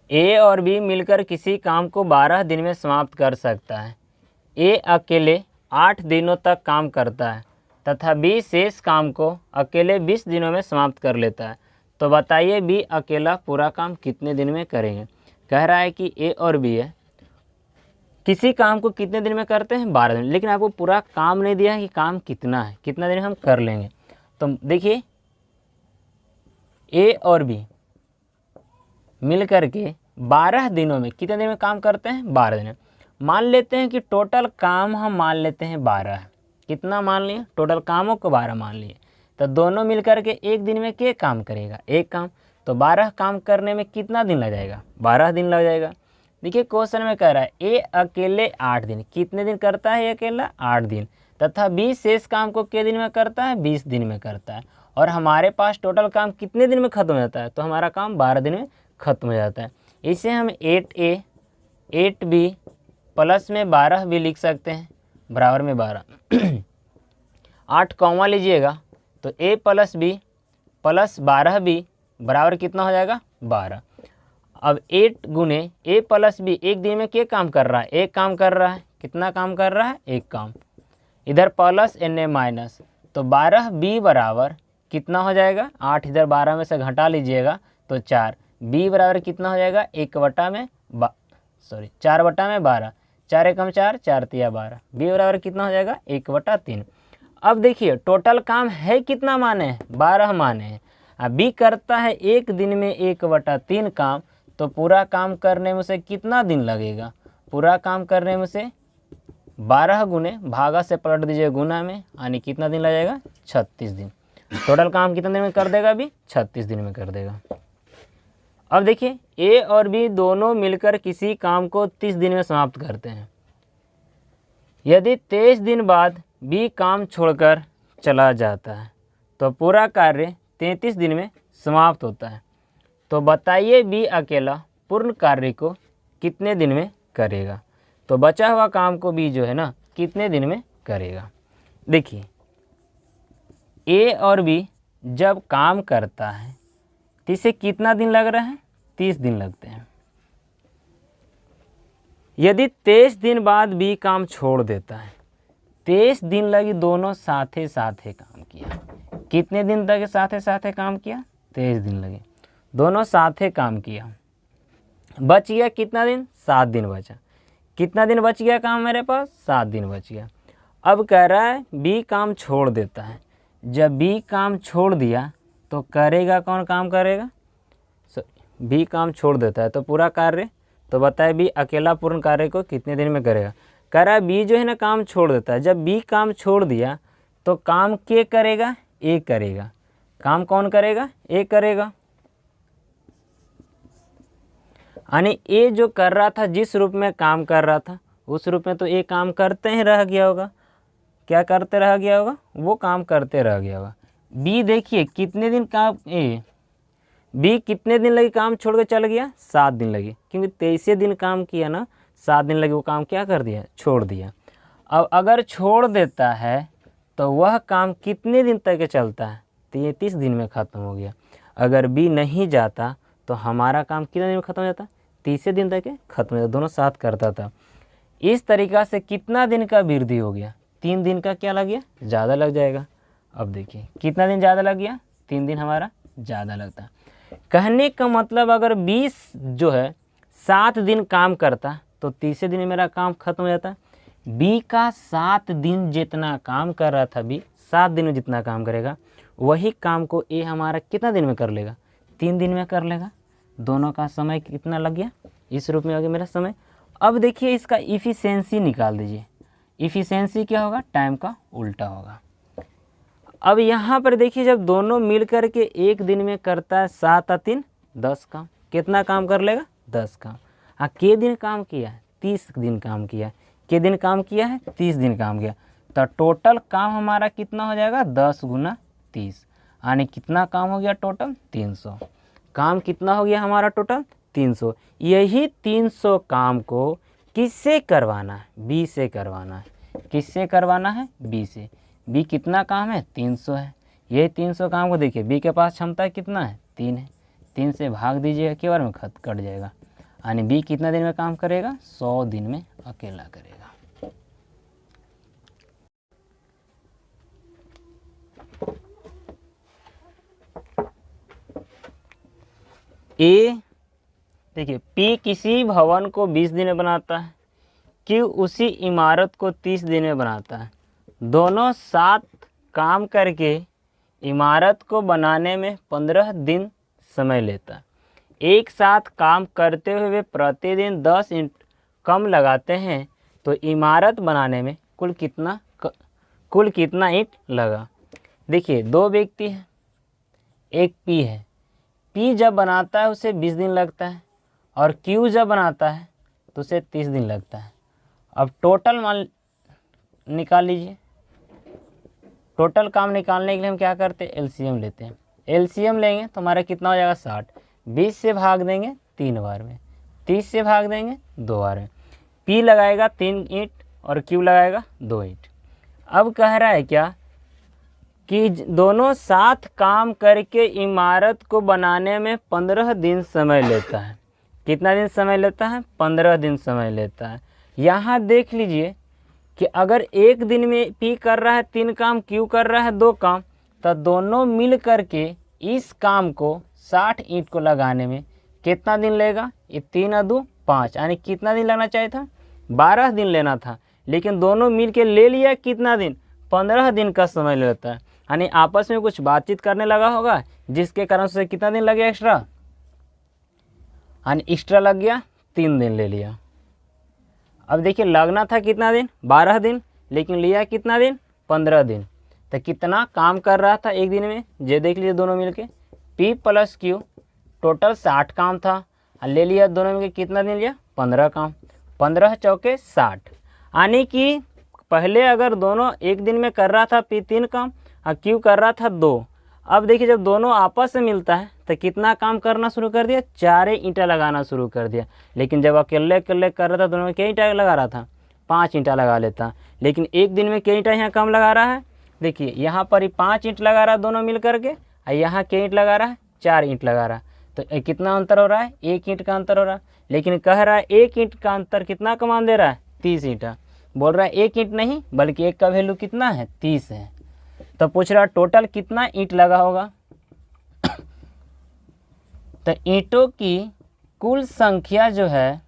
ए और बी मिलकर किसी काम को 12 दिन में समाप्त कर सकता है। ए अकेले 8 दिनों तक काम करता है तथा बी शेष काम को अकेले 20 दिनों में समाप्त कर लेता है। तो बताइए बी अकेला पूरा काम कितने दिन में करेंगे। कह रहा है कि ए और बी है, किसी काम को कितने दिन में करते हैं, 12 दिन, लेकिन आपको पूरा काम नहीं दिया है कि काम कितना है, कितना दिन हम कर लेंगे। तो देखिए ए और बी मिल करके 12 दिनों में कितने दिन में काम करते हैं, 12 दिन में। मान लेते हैं कि टोटल काम हम मान लेते हैं 12 है। कितना मान लिए, टोटल कामों को 12 मान लिए। तो दोनों मिल करके एक दिन में क्या काम करेगा, एक काम। तो 12 काम करने में कितना दिन लग जाएगा, 12 दिन लग जाएगा। देखिए क्वेश्चन में कह रहा है ए अकेले 8 दिन, कितने दिन करता है अकेला, 8 दिन, तथा बी शेष काम को कितने दिन में करता है, 20 दिन में करता है। और हमारे पास टोटल काम कितने दिन में ख़त्म हो जाता है, तो हमारा काम 12 दिन में ख़त्म हो जाता है। इसे हम 8A 8B प्लस में 12 भी लिख सकते हैं, बराबर में 12 8 कॉमा लीजिएगा तो A plus B plus 12B बराबर कितना हो जाएगा, 12। अब 8 गुने A प्लस B एक दिन में क्या काम कर रहा है, एक काम कर रहा है। कितना काम कर रहा है, एक काम। इधर प्लस Na माइनस, तो 12B बराबर कितना हो जाएगा, 8 इधर 12 में से घटा लीजिएगा तो 4। B बराबर कितना हो जाएगा, 4/12, 4 एकम 4, 4 तिया 12। B बराबर कितना हो जाएगा, 1/3। अब देखिए टोटल काम है कितना माने हैं, 12 माने हैं। अब B करता है एक दिन में 1/3 काम, तो पूरा काम करने में उसे कितना दिन लगेगा, पूरा काम करने में उसे 12 गुने भागा से पलट दीजिए गुना में, यानी कितना दिन लग जाएगा, 36 दिन। टोटल काम कितने दिन में कर देगा अभी, 36 दिन में कर देगा। अब देखिए ए और बी दोनों मिलकर किसी काम को 30 दिन में समाप्त करते हैं। यदि 23 दिन बाद बी काम छोड़कर चला जाता है तो पूरा कार्य 33 दिन में समाप्त होता है। तो बताइए बी अकेला पूर्ण कार्य को कितने दिन में करेगा। तो बचा हुआ काम को बी जो है ना कितने दिन में करेगा। देखिए ए और बी जब काम करता है तो इसे कितना दिन लग रहा है, 30 दिन लगते हैं। यदि 23 दिन बाद बी काम छोड़ देता है, 23 दिन लगी, दोनों साथे साथे काम किया। कितने दिन तक साथे साथे काम किया, 23 दिन लगे, दोनों साथे काम किया। बच गया कितना दिन, 7 दिन बचा। कितना दिन बच गया काम मेरे पास, 7 दिन बच गया। अब कह रहा है बी काम छोड़ देता है। जब बी काम छोड़ दिया तो करेगा कौन काम करेगा, बी काम छोड़ देता है तो पूरा कार्य। तो बताए बी अकेला पूर्ण कार्य को कितने दिन में करेगा। कह रहा है बी जो है ना काम छोड़ देता है। जब बी काम छोड़ दिया तो काम के करेगा, ए करेगा। काम कौन करेगा, ए करेगा। यानी ए जो कर रहा था, जिस रूप में काम कर रहा था उस रूप में तो ए काम करते ही रह गया होगा। क्या करते रह गया होगा, वो काम करते रह गया होगा। बी देखिए कितने दिन काम, बी कितने दिन लगी काम छोड़ के चल गया, 7 दिन लगी, क्योंकि 23 दिन काम किया ना, 7 दिन लगे, वो काम क्या कर दिया, छोड़ दिया। अब अगर छोड़ देता है तो वह काम कितने दिन तक चलता है, 33 दिन में ख़त्म हो गया। अगर बी नहीं जाता तो हमारा काम कितने दिन में ख़त्म हो जाता, 30 दिन तक ख़त्म हो जाता, दोनों साथ करता था। इस तरीक़ा से कितना दिन का वृद्धि हो गया, 3 दिन का क्या लग गया, ज़्यादा लग जाएगा। अब देखिए कितना दिन ज़्यादा लग गया, 3 दिन हमारा ज़्यादा लगता है। कहने का मतलब अगर 20 जो है 7 दिन काम करता तो 30 दिन में मेरा काम खत्म हो जाता। बी का 7 दिन जितना काम कर रहा था, बी 7 दिन में जितना काम करेगा वही काम को ए हमारा कितना दिन में कर लेगा, 3 दिन में कर लेगा। दोनों का समय कितना लग गया, इस रूप में हो गया मेरा समय। अब देखिए इसका इफ़िशेंसी निकाल दीजिए। इफ़िशेंसी क्या होगा, टाइम का उल्टा होगा। अब यहाँ पर देखिए जब दोनों मिल कर के एक दिन में करता है 7 और 3 10 काम, कितना काम कर लेगा, 10 काम। हाँ के दिन काम किया है, 30 दिन काम किया है। के दिन काम किया है, 30 दिन काम किया। तो टोटल काम हमारा कितना हो जाएगा, 10 गुना 30, यानी कितना काम हो गया टोटल, 300। काम कितना हो गया हमारा टोटल, 300। यही 300 काम को किससे करवाना है, बी से करवाना है। किससे करवाना है, बी से। बी कितना काम है, 300 है। यही 300 काम को देखिए बी के पास क्षमता कितना है, 3 है। 3 से भाग दीजिएगा, के बार में कट जाएगा। यानी बी कितना दिन में काम करेगा, 100 दिन में अकेला करेगा। ए देखिए, पी किसी भवन को 20 दिन में बनाता है, क्यू उसी इमारत को 30 दिन में बनाता है। दोनों साथ काम करके इमारत को बनाने में 15 दिन समय लेता है। एक साथ काम करते हुए वे प्रतिदिन 10 ईंट कम लगाते हैं तो इमारत बनाने में कुल कितना ईंट लगा। देखिए, दो व्यक्ति हैं, एक पी है। पी जब बनाता है उसे 20 दिन लगता है और क्यू जब बनाता है तो उसे 30 दिन लगता है। अब टोटल मान निकाल लीजिए। टोटल काम निकालने के लिए हम क्या करते हैं, एलसीएम लेते हैं। एलसीएम लेंगे तो हमारा कितना हो जाएगा, 60। 20 से भाग देंगे 3 बार में, 30 से भाग देंगे 2 बार में। पी लगाएगा 3 ईंट और क्यू लगाएगा 2 ईंट। अब कह रहा है क्या कि दोनों साथ काम करके इमारत को बनाने में 15 दिन समय लेता है। कितना दिन समय लेता है, 15 दिन समय लेता है। यहाँ देख लीजिए कि अगर एक दिन में पी कर रहा है 3 काम, क्यू कर रहा है 2 काम, तो दोनों मिल करके इस काम को 60 ईंट को लगाने में कितना दिन लेगा, ये 3 और 2 5, यानी कितना दिन लगना चाहिए था, 12 दिन लेना था। लेकिन दोनों मिल के ले लिया कितना दिन, 15 दिन का समय लेता है। यानी आपस में कुछ बातचीत करने लगा होगा जिसके कारण से कितना दिन लग गया एक्स्ट्रा, यानी एक्स्ट्रा लग गया 3 दिन ले लिया। अब देखिए, लगना था कितना दिन, 12 दिन, लेकिन लिया कितना दिन, 15 दिन। तो कितना काम कर रहा था एक दिन में, ये देख लीजिए दोनों मिलके। पी प्लस क्यू टोटल 60 काम था और ले लिया दोनों मिलके कितना दिन लिया, 15 काम। 15 चौके 60, यानी कि पहले अगर दोनों एक दिन में कर रहा था पी 3 काम और क्यू कर रहा था 2। अब देखिए, जब दोनों आपस में मिलता है तो कितना काम करना शुरू कर दिया, 4 ईंटा लगाना शुरू कर दिया। लेकिन जब अकेले अकेले कर रहा था दोनों में क्या ईंटा लगा रहा था, 5 ईंटा लगा लेता। लेकिन एक दिन में क्या ईंटा यहाँ कम लगा रहा है, देखिए यहाँ पर ही 5 ईंट लगा रहा है दोनों मिल करके, और यहाँ क्या ईंट लगा रहा है, 4 ईंट लगा रहा है। तो कितना अंतर हो रहा है, 1 ईंट का अंतर हो रहा है। लेकिन कह रहा है 1 ईंट का अंतर कितना कमान दे रहा है, 30 ईंटा। बोल रहा है 1 ईंट नहीं बल्कि 1 का वैल्यू कितना है, 30 है। तो पूछ रहा टोटल कितना ईंट लगा होगा। तो ईंटों की कुल संख्या जो है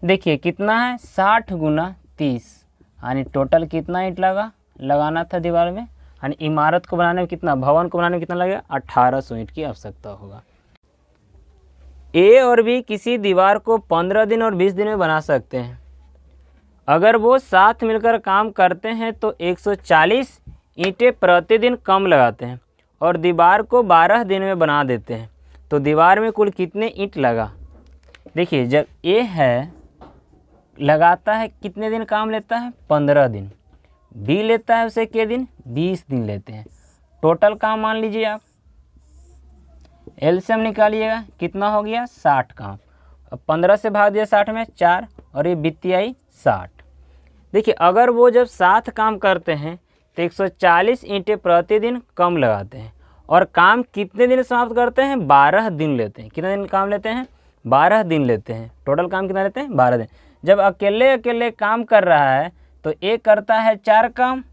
देखिए कितना है, 60 गुना 30, यानी टोटल कितना ईंट लगाना था दीवार में। यानी इमारत को बनाने में कितना, भवन को बनाने में कितना लगेगा, 1800 ईंट की आवश्यकता होगा। ए और बी किसी दीवार को 15 दिन और 20 दिन में बना सकते हैं। अगर वो साथ मिलकर काम करते हैं तो 140 ईंटें प्रतिदिन कम लगाते हैं और दीवार को 12 दिन में बना देते हैं। तो दीवार में कुल कितने ईंट लगा। देखिए, जब ए है लगाता है कितने दिन काम लेता है, 15 दिन। बी लेता है उसे कितने दिन, 20 दिन लेते हैं। टोटल काम मान लीजिए आप, एलसीएम निकालिएगा कितना हो गया, 60 काम। अब 15 से भाग दिया 60 में 4 और ये बीती आई 60। देखिए, अगर वो जब साथ काम करते हैं तो 140 ईंटें प्रतिदिन कम लगाते हैं और काम कितने दिन समाप्त करते हैं, 12 दिन लेते हैं। कितने दिन काम लेते हैं, 12 दिन लेते हैं। टोटल काम कितना लेते हैं, 12 दिन। जब अकेले अकेले काम कर रहा है तो ए करता है 4 काम,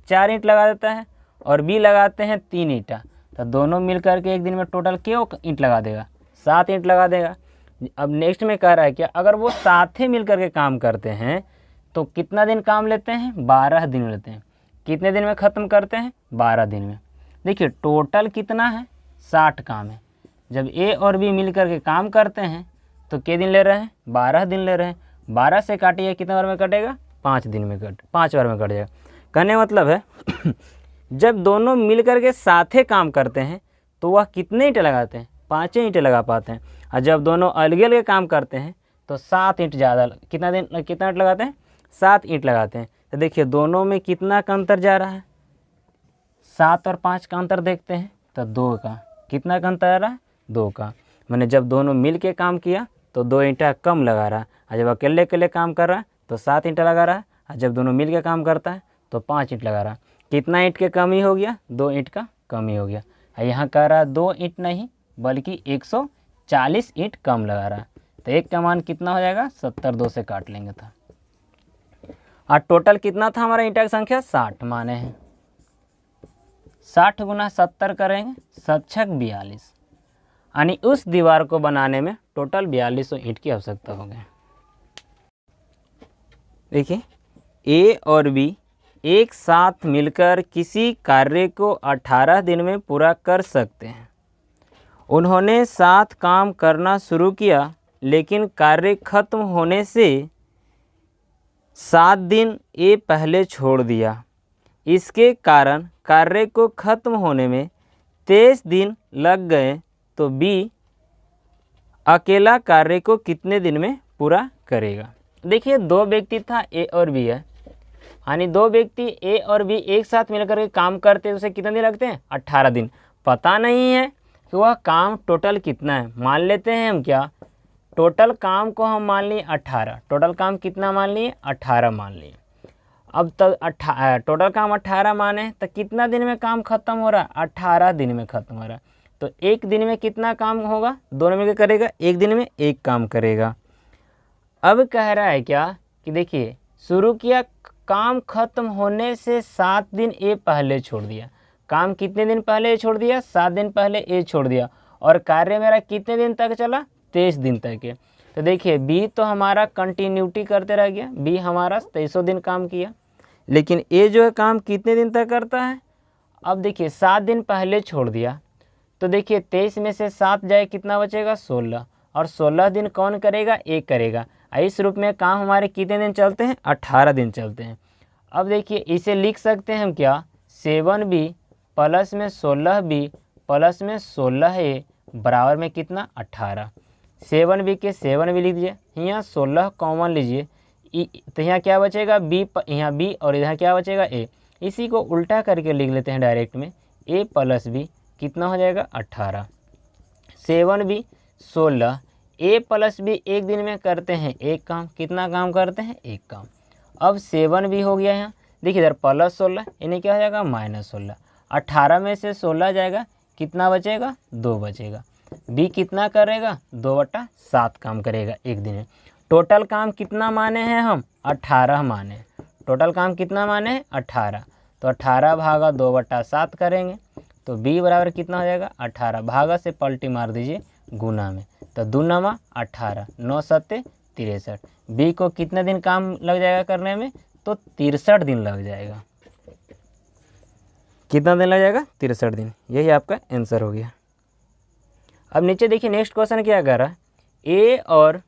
4 ईंट लगा देता है, और बी लगाते हैं 3 ईंटा। तो दोनों मिल करके एक दिन में टोटल क्यों ईंट लगा देगा, 7 ईंट लगा देगा। अब नेक्स्ट में कह रहा है क्या, अगर वो साथ ही मिल करके काम करते हैं तो कितना दिन काम लेते हैं, 12 दिन लेते हैं। कितने दिन में ख़त्म करते हैं, 12 दिन में। देखिए, टोटल कितना है, 60 काम है। जब ए और बी मिल करके काम करते हैं तो कितने दिन ले रहे हैं, 12 दिन ले रहे हैं। 12 से काटिए कितने बार में कटेगा, 5 दिन में 5 बार में कट जाएगा। कहने मतलब है जब दोनों मिल करके साथे काम करते हैं तो वह कितने ईंटें लगाते हैं, 5 ईंटें लगा पाते हैं। और जब दोनों अलग अलग काम करते हैं तो 7 ईंट ज़्यादा, कितना ईंट लगाते हैं, 7 ईंट लगाते हैं। तो देखिए दोनों में कितना का अंतर जा रहा है, 7 और 5 का अंतर देखते हैं तो 2 का। कितना का अंतर आ रहा है, 2 का। मैंने जब दोनों मिल के काम किया तो 2 ईंटा कम लगा रहा है, और जब अकेले अकेले काम कर रहा है तो 7 ईंटा लगा रहा है, और जब दोनों मिल के काम करता है तो 5 ईंट लगा रहा है। कितना ईंट की कमी हो गया, 2 ईंट का कमी हो गया। और यहाँ कह रहा है 2 ईंट नहीं बल्कि 140 ईंट कम लगा रहा है। तो 1 का मान कितना हो जाएगा, 70 2 से काट लेंगे था। और टोटल कितना था हमारा ईंटा की संख्या, 60 माने हैं। 60 गुना 70 करेंगे, 7×6 = 42, यानी उस दीवार को बनाने में टोटल 4200 ईंट की आवश्यकता होगी। देखिए ए और बी एक साथ मिलकर किसी कार्य को 18 दिन में पूरा कर सकते हैं। उन्होंने साथ काम करना शुरू किया, लेकिन कार्य खत्म होने से 7 दिन ए पहले छोड़ दिया। इसके कारण कार्य को खत्म होने में 23 दिन लग गए, तो बी अकेला कार्य को कितने दिन में पूरा करेगा। देखिए 2 व्यक्ति था, ए और बी है, यानी 2 व्यक्ति ए और बी एक साथ मिलकर के काम करते हैं, उसे कितने दिन लगते हैं, 18 दिन। पता नहीं है कि वह काम टोटल कितना है। मान लेते हैं हम क्या, टोटल काम को हम मान लिए 18, टोटल काम कितना मान लिए, 18 मान लिए। अब तक टोटल काम 18 माने तो कितना दिन में काम खत्म हो रहा, 18 दिन में खत्म हो रहा। तो 1 दिन में कितना काम होगा, दोनों मिलकर करेगा, 1 दिन में 1 काम करेगा। अब कह रहा है क्या कि देखिए शुरू किया, काम खत्म होने से 7 दिन ए पहले छोड़ दिया। काम कितने दिन पहले छोड़ दिया, 7 दिन पहले ए छोड़ दिया। और कार्य मेरा कितने दिन तक चला, 23 दिन तक है। तो देखिए बी तो हमारा कंटिन्यूटी करते रह गया, बी हमारा 23 दिन काम किया, लेकिन ए जो है काम कितने दिन तक करता है। अब देखिए 7 दिन पहले छोड़ दिया, तो देखिए 23 में से 7 जाए कितना बचेगा, 16, और 16 दिन कौन करेगा, ए करेगा। इस रूप में काम हमारे कितने दिन चलते हैं, 18 दिन चलते हैं। अब देखिए इसे लिख सकते हैं हम क्या, 7b प्लस में 16b प्लस में 16a बराबर में कितना, 18। 7b के 7b लिख दीजिए, यहाँ 16 कॉमन लीजिए, तो यहाँ क्या बचेगा, b, यहाँ b और इधर क्या बचेगा, a। इसी को उल्टा करके लिख लेते हैं डायरेक्ट में, a प्लस b कितना हो जाएगा, 18। 7b 16, ए प्लस बी 1 दिन में करते हैं 1 काम, कितना काम करते हैं, 1 काम। अब 7b हो गया यहाँ, देखिए इधर प्लस 16, यानी क्या हो जाएगा, -16। 18 में से 16 जाएगा, कितना बचेगा, 2 बचेगा। बी कितना करेगा, 2/7 काम करेगा 1 दिन में। टोटल काम कितना माने हैं हम, 18 माने। टोटल काम कितना माने हैं, 18। तो 18 भागा 2/7 करेंगे, तो बी बराबर कितना हो जाएगा, 18। भागा से पलटी मार दीजिए गुना में, तो 2 × 18, 9 7 63। बी को कितने दिन काम लग जाएगा करने में, तो 63 दिन लग जाएगा। कितना दिन लग जाएगा, 63 दिन। यही आपका आंसर हो गया। अब नीचे देखिए नेक्स्ट क्वेश्चन क्या कर रहा है, ए और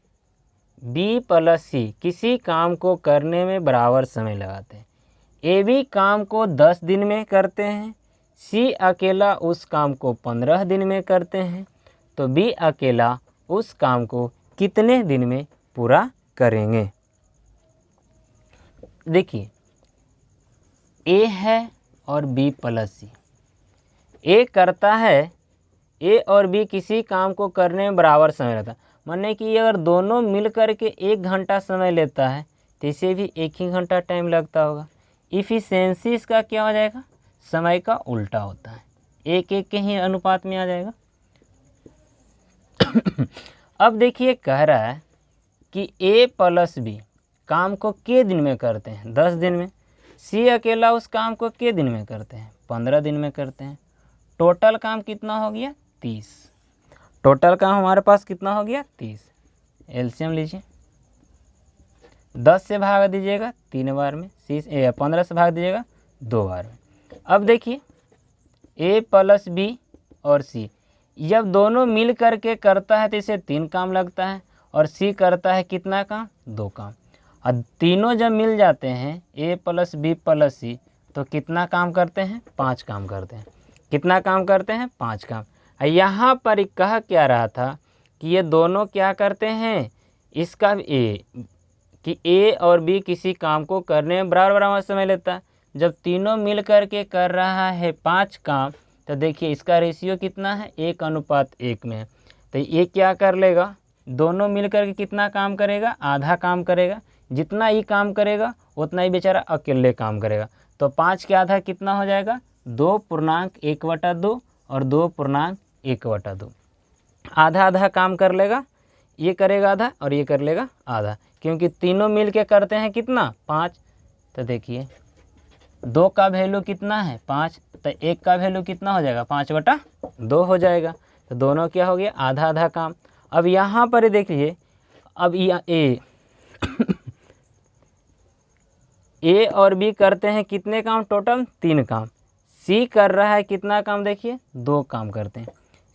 बी प्लस सी किसी काम को करने में बराबर समय लगाते हैं। ए बी काम को 10 दिन में करते हैं, सी अकेला उस काम को 15 दिन में करते हैं, तो बी अकेला उस काम को कितने दिन में पूरा करेंगे। देखिए ए है और बी प्लस सी, ए करता है, ए और बी किसी काम को करने में बराबर समय लगता है। माने कि अगर दोनों मिल कर के 1 घंटा समय लेता है, तो इसे भी 1 ही घंटा टाइम लगता होगा। इफ़िशियंसी इसका क्या हो जाएगा, समय का उल्टा होता है, 1:1 के ही अनुपात में आ जाएगा। अब देखिए कह रहा है कि ए प्लस बी काम को के दिन में करते हैं, 10 दिन में। सी अकेला उस काम को के दिन में करते हैं, 15 दिन में करते हैं। टोटल काम कितना हो गया, 30। टोटल काम हमारे पास कितना हो गया, 30। एलसीएम लीजिए, 10 से भाग दीजिएगा 3 बार में, 15 से भाग दीजिएगा 2 बार में। अब देखिए ए प्लस बी और सी जब दोनों मिल करके करता है तो इसे 3 काम लगता है, और सी करता है कितना काम, 2 काम। और तीनों जब मिल जाते हैं ए प्लस बी प्लस सी, तो कितना काम करते हैं, 5 काम करते हैं। कितना काम करते हैं, 5 काम। यहाँ पर कह क्या रहा था कि ये दोनों क्या करते हैं, इसका ए कि ए और बी किसी काम को करने में बराबर समय लेता है। जब तीनों मिल कर के कर रहा है 5 काम, तो देखिए इसका रेशियो कितना है, 1:1 में है। तो ये क्या कर लेगा, दोनों मिल कर के कितना काम करेगा, आधा काम करेगा। जितना ही काम करेगा उतना ही बेचारा अकेले काम करेगा। तो 5 के आधा कितना हो जाएगा, 2.1/2 और 2.1/2। आधा आधा काम कर लेगा, ये करेगा आधा और ये कर लेगा आधा, क्योंकि तीनों मिल के करते हैं कितना 5। तो देखिए 2 का वैल्यू कितना है 5, तो 1 का वैल्यू कितना हो जाएगा 5/2 हो जाएगा। तो दोनों क्या हो गया आधा आधा काम। अब यहाँ पर देखिए, अब ए और बी करते हैं कितने काम, टोटल 3 काम। सी कर रहा है कितना काम, देखिए 2 काम करते हैं।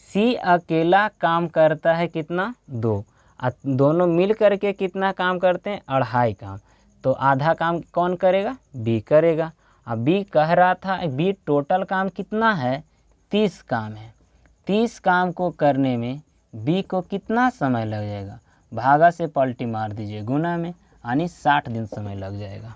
सी अकेला काम करता है कितना 2, दोनों मिल करके कितना काम करते हैं 2.5 काम। तो आधा काम कौन करेगा, बी करेगा। अब बी कह रहा था, बी टोटल काम कितना है 30 काम है। 30 काम को करने में बी को कितना समय लग जाएगा, भागा से पलटी मार दीजिए गुना में, यानी 60 दिन समय लग जाएगा।